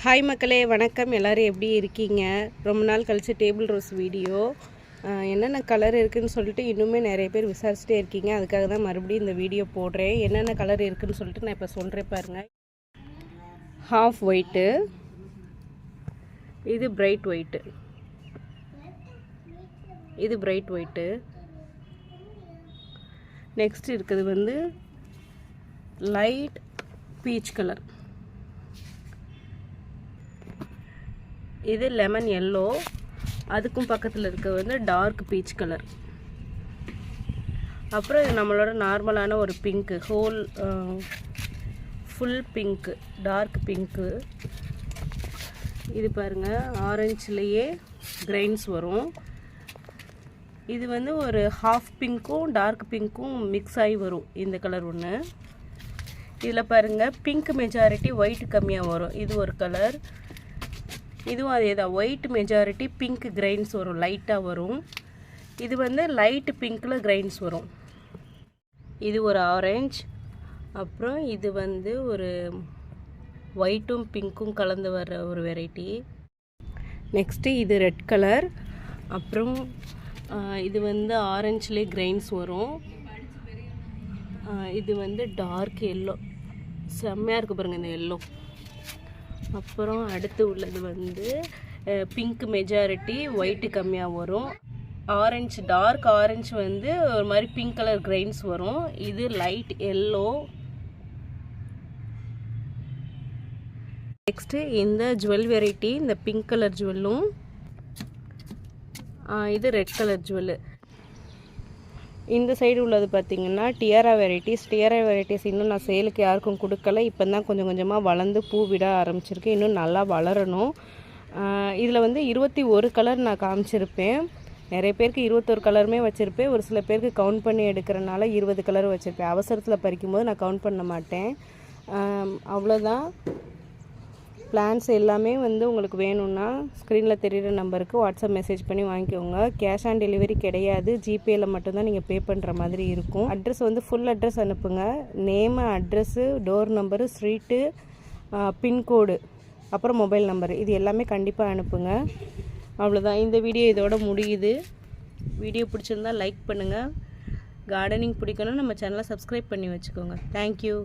Hi மக்களே, வணக்கம். எல்லோரும் எப்படி இருக்கீங்க? ரொம்ப நாள் கழித்து டேபிள் ரோஸ் வீடியோ. என்னென்ன கலர் இருக்குதுன்னு சொல்லிட்டு இன்னுமே நிறைய பேர் விசாரிச்சுட்டே இருக்கீங்க. அதுக்காக தான் மறுபடியும் இந்த வீடியோ போடுறேன். என்னென்ன கலர் இருக்குதுன்னு சொல்லிட்டு நான் இப்போ சொல்கிறேன் பாருங்கள். ஹாஃப் ஒயிட்டு, இது பிரைட் ஒயிட்டு, இது பிரைட் ஒயிட்டு. நெக்ஸ்ட் இருக்குது வந்து லைட் பீச் கலர், இது லெமன் எல்லோ, அதுக்கும் பக்கத்தில் இருக்க வந்து டார்க் பீச் கலர். அப்புறம் இது நம்மளோட நார்மலான ஒரு pink, full pink, dark pink. இது பாருங்கள், ஆரஞ்சுலேயே கிரெயின்ஸ் வரும். இது வந்து ஒரு ஹாஃப் பிங்க்கும் டார்க் பிங்க்கும் மிக்ஸ் ஆகி வரும் இந்த கலர் ஒன்று. இதில் பாருங்கள், பிங்க் மெஜாரிட்டி ஒயிட் கம்மியாக வரும். இது ஒரு கலர். இதுவும் அதே தான், ஒயிட் மெஜாரிட்டி பிங்க் கிரெயின்ஸ் வரும், லைட்டாக வரும். இது வந்து லைட் பிங்க்கில் கிரெயின்ஸ் வரும். இது ஒரு ஆரஞ்ச். அப்புறம் இது வந்து ஒரு ஒயிட்டும் பிங்க்கும் கலந்து வர்ற ஒரு வெரைட்டி. நெக்ஸ்ட்டு இது ரெட் கலர். அப்புறம் இது வந்து ஆரஞ்சுலேயே கிரெயின்ஸ் வரும். இது வந்து டார்க் எல்லோ, செம்மையாக இருக்குது பாருங்கள் இந்த எல்லோ. அப்புறம் அடுத்து உள்ளது வந்து பிங்க் மெஜாரிட்டி ஒயிட்டு கம்மியாக வரும். ஆரஞ்சு, டார்க் ஆரஞ்சு வந்து ஒரு மாதிரி பிங்க் கலர் கிரெயின்ஸ் வரும். இது லைட் எல்லோ. நெக்ஸ்ட்டு இந்த ஜுவல் வெரைட்டி, இந்த பிங்க் கலர் ஜுவல்லும், இது ரெட் கலர் ஜுவல்லு. இந்த சைடு உள்ளது பார்த்திங்கன்னா டியாரா வெரைட்டிஸ் இன்னும் நான் சேலுக்கு யாருக்கும் கொடுக்கல. இப்போ தான் கொஞ்சம் கொஞ்சமாக வளர்ந்து பூ விட ஆரம்பிச்சிருக்கு. இன்னும் நல்லா வளரணும். இதில் வந்து 21 கலர் நான் காமிச்சிருப்பேன். நிறைய பேருக்கு 21 கலருமே வச்சுருப்பேன். ஒரு சில பேருக்கு கவுண்ட் பண்ணி எடுக்கிறனால 20 கலர் வச்சுருப்பேன். அவசரத்தில் பறிக்கும்போது நான் கவுண்ட் பண்ண மாட்டேன். அவ்வளோதான். பிளான்ஸ் எல்லாமே வந்து உங்களுக்கு வேணும்னா ஸ்க்ரீனில் தெரிகிற நம்பருக்கு வாட்ஸ்அப் மெசேஜ் பண்ணி வாங்கிக்கோங்க. கேஷ் ஆன் டெலிவரி கிடையாது, ஜிபேயில் மட்டும்தான் நீங்கள் பே பண்ணுற மாதிரி இருக்கும். அட்ரஸ் வந்து ஃபுல் அட்ரஸ் அனுப்புங்க. Name, address, door number, street, pincode, அப்புறம் மொபைல் நம்பரு, இது எல்லாமே கண்டிப்பாக அனுப்புங்க. அவ்வளோதான், இந்த வீடியோ இதோட முடியுது. வீடியோ பிடிச்சிருந்தா லைக் பண்ணுங்கள். கார்டனிங் பிடிக்கணும் நம்ம சேனலை சப்ஸ்கிரைப் பண்ணி வச்சுக்கோங்க. தேங்க்யூ.